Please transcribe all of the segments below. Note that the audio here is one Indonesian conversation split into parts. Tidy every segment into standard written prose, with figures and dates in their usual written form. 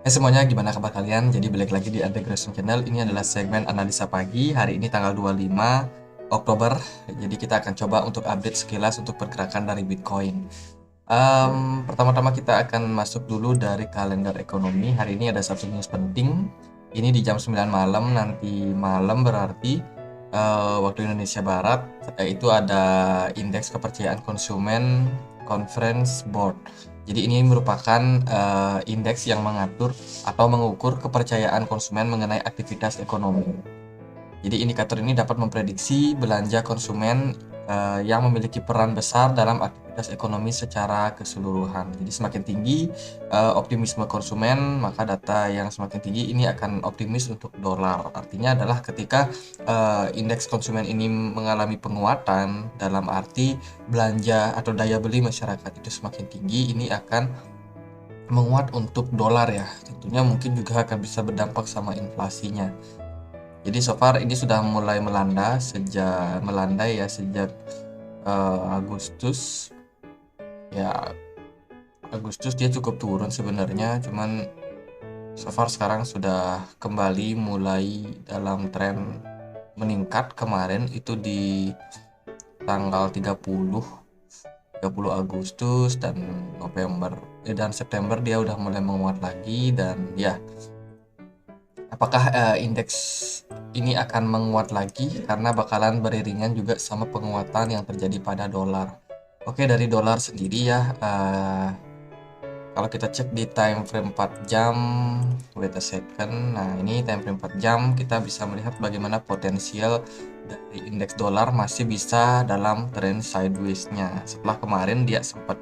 Hai semuanya, gimana kabar kalian? Jadi balik lagi di Integration Channel. Ini adalah segmen analisa pagi. Hari ini tanggal 25 Oktober. Jadi kita akan coba untuk update sekilas untuk pergerakan dari Bitcoin. Pertama-tama kita akan masuk dulu dari kalender ekonomi. Hari ini ada satu news penting. Ini di jam 9 malam, nanti malam berarti waktu Indonesia Barat, itu ada indeks kepercayaan konsumen Conference Board. Jadi ini merupakan indeks yang mengatur atau mengukur kepercayaan konsumen mengenai aktivitas ekonomi. Jadi indikator ini dapat memprediksi belanja konsumen yang memiliki peran besar dalam aktivitas ekonomi secara keseluruhan. Jadi semakin tinggi optimisme konsumen, maka data yang semakin tinggi ini akan optimis untuk dolar. Artinya adalah ketika indeks konsumen ini mengalami penguatan, dalam arti belanja atau daya beli masyarakat itu semakin tinggi, ini akan menguat untuk dolar ya. Tentunya mungkin juga akan bisa berdampak sama inflasinya. Jadi so far ini sudah mulai melandai ya sejak Agustus. Ya, Agustus dia cukup turun sebenarnya, cuman so far sekarang sudah kembali mulai dalam tren meningkat. Kemarin itu di tanggal 30 Agustus dan dan September dia udah mulai menguat lagi. Dan ya, apakah indeks ini akan menguat lagi karena bakalan beriringan juga sama penguatan yang terjadi pada dolar. Oke, dari dolar sendiri ya, kalau kita cek di time frame 4 jam, wait a second. Nah, ini time frame 4 jam kita bisa melihat bagaimana potensial dari indeks dolar masih bisa dalam trend sideways-nya. Setelah kemarin dia sempat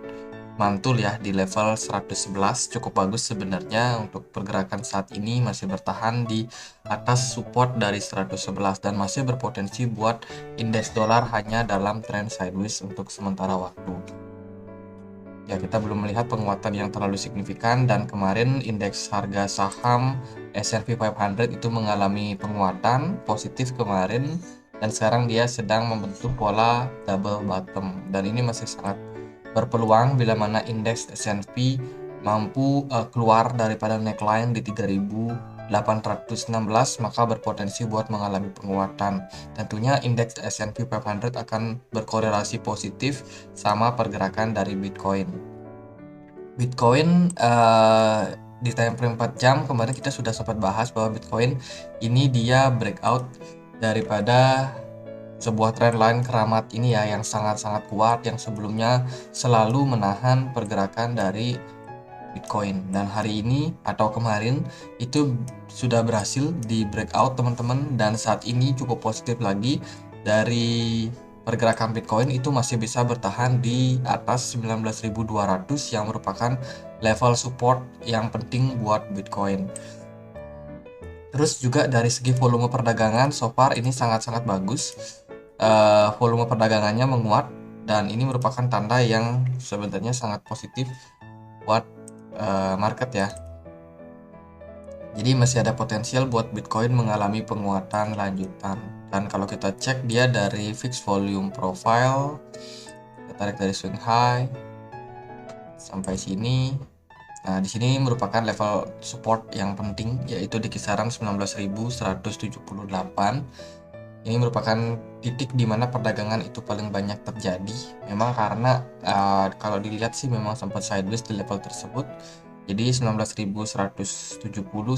mantul ya di level 111, cukup bagus sebenarnya. Untuk pergerakan saat ini masih bertahan di atas support dari 111 dan masih berpotensi buat indeks dolar hanya dalam trend sideways untuk sementara waktu. Ya, kita belum melihat penguatan yang terlalu signifikan, dan kemarin indeks harga saham S&P 500 itu mengalami penguatan positif kemarin, dan sekarang dia sedang membentuk pola double bottom, dan ini masih sangat berpeluang bila mana indeks S&P mampu keluar daripada neckline di 3.816, maka berpotensi buat mengalami penguatan. Tentunya indeks S&P 500 akan berkorelasi positif sama pergerakan dari Bitcoin. Bitcoin di time frame 4 jam kemarin kita sudah sempat bahas bahwa Bitcoin ini dia breakout daripada sebuah trendline keramat ini ya, yang sangat-sangat kuat, yang sebelumnya selalu menahan pergerakan dari Bitcoin. Dan hari ini atau kemarin itu sudah berhasil di breakout teman-teman, dan saat ini cukup positif lagi. Dari pergerakan Bitcoin itu masih bisa bertahan di atas 19.200 yang merupakan level support yang penting buat Bitcoin. Terus juga dari segi volume perdagangan, so far ini sangat-sangat bagus. Volume perdagangannya menguat, dan ini merupakan tanda yang sebenarnya sangat positif buat market ya. Jadi masih ada potensial buat Bitcoin mengalami penguatan lanjutan. Dan kalau kita cek dia dari fixed volume profile, kita tarik dari swing high sampai sini. Nah, di sini merupakan level support yang penting, yaitu di kisaran 19.178. Ini merupakan titik di mana perdagangan itu paling banyak terjadi. Memang karena kalau dilihat sih memang sempat sideways di level tersebut. Jadi 19.170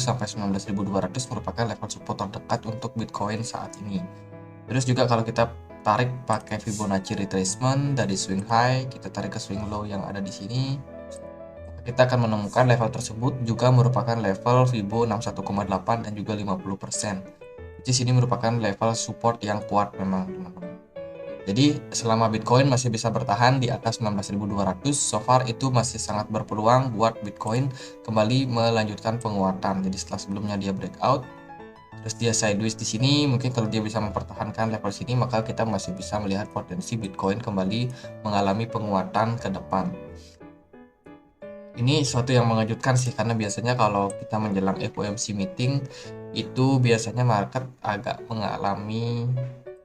sampai 19.200 merupakan level support terdekat untuk Bitcoin saat ini. Terus juga kalau kita tarik pakai Fibonacci retracement dari swing high, kita tarik ke swing low yang ada di sini, kita akan menemukan level tersebut juga merupakan level Fibo 61,8 dan juga 50%. Di sini merupakan level support yang kuat memang teman-teman. Jadi selama Bitcoin masih bisa bertahan di atas 19.200, so far itu masih sangat berpeluang buat Bitcoin kembali melanjutkan penguatan. Jadi setelah sebelumnya dia breakout, terus dia sideways di sini, mungkin kalau dia bisa mempertahankan level sini, maka kita masih bisa melihat potensi Bitcoin kembali mengalami penguatan ke depan. Ini suatu yang mengejutkan sih, karena biasanya kalau kita menjelang FOMC meeting itu biasanya market agak mengalami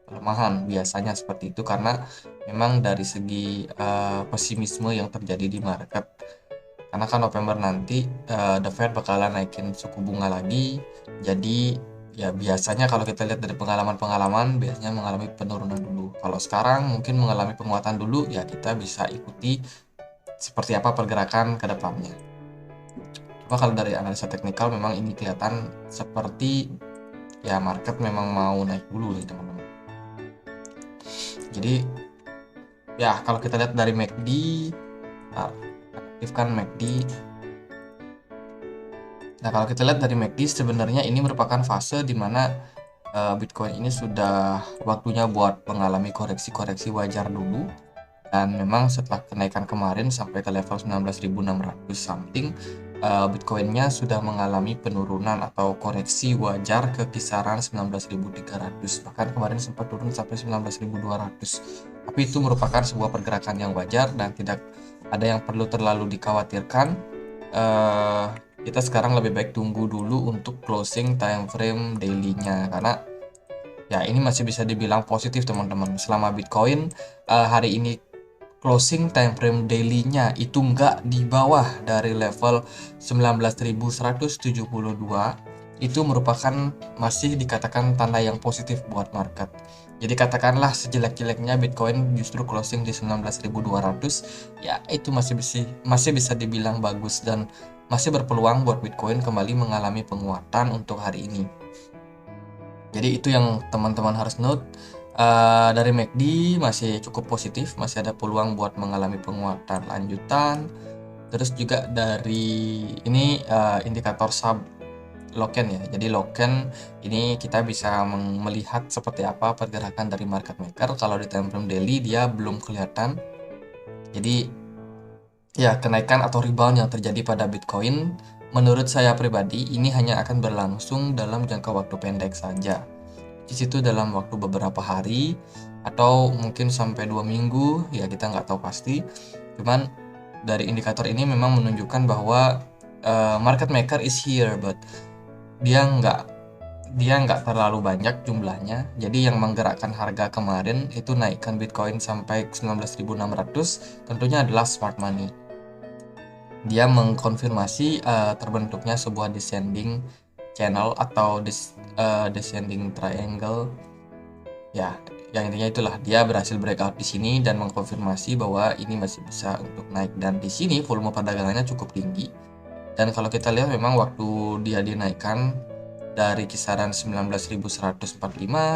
pelemahan, biasanya seperti itu, karena memang dari segi pesimisme yang terjadi di market. karena kan November nanti The Fed bakalan naikin suku bunga lagi. Jadi ya biasanya kalau kita lihat dari pengalaman-pengalaman biasanya mengalami penurunan dulu. Kalau sekarang mungkin mengalami penguatan dulu, ya kita bisa ikuti seperti apa pergerakan ke depannya. Cuma kalau dari analisa teknikal memang ini kelihatan seperti ya market memang mau naik dulu nih teman-teman. Jadi ya kalau kita lihat dari MACD, aktifkan MACD. Nah kalau kita lihat dari MACD sebenarnya ini merupakan fase di mana Bitcoin ini sudah waktunya buat mengalami koreksi-koreksi wajar dulu. Dan memang setelah kenaikan kemarin sampai ke level 19.600 something, Bitcoinnya sudah mengalami penurunan atau koreksi wajar ke kisaran 19.300. Bahkan kemarin sempat turun sampai 19.200. Tapi itu merupakan sebuah pergerakan yang wajar dan tidak ada yang perlu terlalu dikhawatirkan. Kita sekarang lebih baik tunggu dulu untuk closing time frame daily-nya, karena ya ini masih bisa dibilang positif teman-teman. Selama Bitcoin hari ini closing time frame daily-nya itu nggak di bawah dari level 19.172, itu merupakan masih dikatakan tanda yang positif buat market. Jadi katakanlah sejelek-jeleknya Bitcoin justru closing di 19.200, ya itu masih bisa dibilang bagus dan masih berpeluang buat Bitcoin kembali mengalami penguatan untuk hari ini. Jadi itu yang teman-teman harus note. Dari MACD masih cukup positif, masih ada peluang buat mengalami penguatan lanjutan. Terus juga dari ini indikator sub Loken ya. Jadi Loken ini kita bisa melihat seperti apa pergerakan dari market maker. Kalau di time frame daily dia belum kelihatan. Jadi ya kenaikan atau rebound yang terjadi pada Bitcoin menurut saya pribadi ini hanya akan berlangsung dalam jangka waktu pendek saja. Di situ dalam waktu beberapa hari atau mungkin sampai 2 minggu, ya kita nggak tahu pasti. Cuman dari indikator ini memang menunjukkan bahwa market maker is here, but dia nggak terlalu banyak jumlahnya. Jadi yang menggerakkan harga kemarin itu naikkan Bitcoin sampai 19.600 tentunya adalah smart money. Dia mengkonfirmasi terbentuknya sebuah descending channel atau descending triangle. Ya, yang intinya itulah dia berhasil breakout di sini dan mengkonfirmasi bahwa ini masih bisa untuk naik, dan di sini volume perdagangannya cukup tinggi. Dan kalau kita lihat memang waktu dia dinaikkan dari kisaran 19.145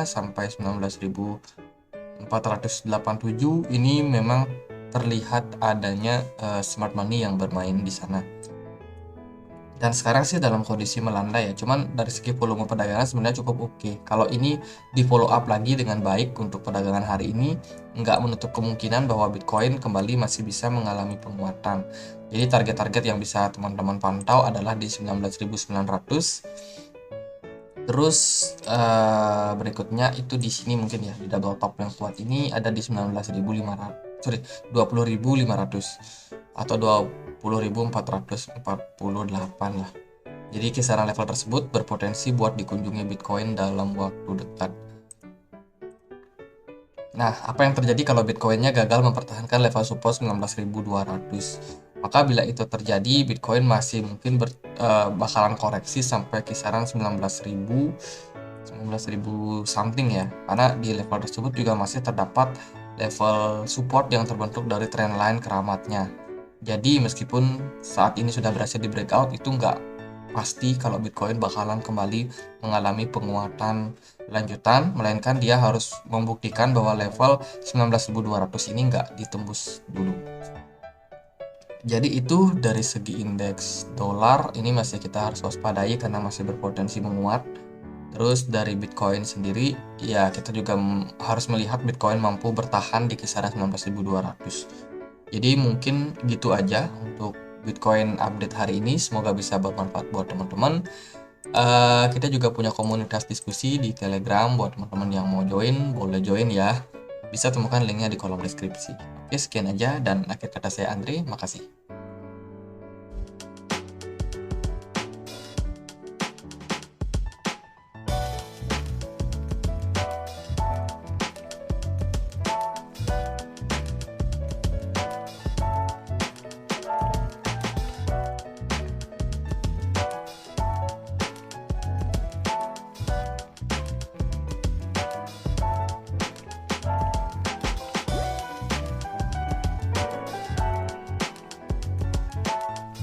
sampai 19.487 ini memang terlihat adanya smart money yang bermain di sana. Dan sekarang sih dalam kondisi melandai ya, cuman dari segi volume perdagangan sebenarnya cukup oke. Kalau ini di follow up lagi dengan baik untuk perdagangan hari ini, nggak menutup kemungkinan bahwa Bitcoin kembali masih bisa mengalami penguatan. Jadi target-target yang bisa teman-teman pantau adalah di 19.900. Terus berikutnya itu di sini mungkin ya, di double top yang kuat ini ada di 20.500 atau 20.448 lah. Jadi kisaran level tersebut berpotensi buat dikunjungi Bitcoin dalam waktu dekat. Nah, apa yang terjadi kalau Bitcoinnya gagal mempertahankan level support 19.200? Maka bila itu terjadi, Bitcoin masih mungkin bakalan koreksi sampai kisaran 19.000 something ya. Karena di level tersebut juga masih terdapat level support yang terbentuk dari trendline keramatnya. Jadi meskipun saat ini sudah berhasil di breakout, itu nggak pasti kalau Bitcoin bakalan kembali mengalami penguatan lanjutan, melainkan dia harus membuktikan bahwa level 19.200 ini nggak ditembus dulu. Jadi itu dari segi indeks dolar ini masih kita harus waspadai karena masih berpotensi menguat. Terus dari Bitcoin sendiri ya kita juga harus melihat Bitcoin mampu bertahan di kisaran 19.200. Jadi mungkin gitu aja untuk Bitcoin update hari ini, semoga bisa bermanfaat buat teman-teman. Kita juga punya komunitas diskusi di Telegram buat teman-teman yang mau join, boleh join ya. Bisa temukan linknya di kolom deskripsi. Oke, sekian aja dan akhir kata saya Andre, makasih.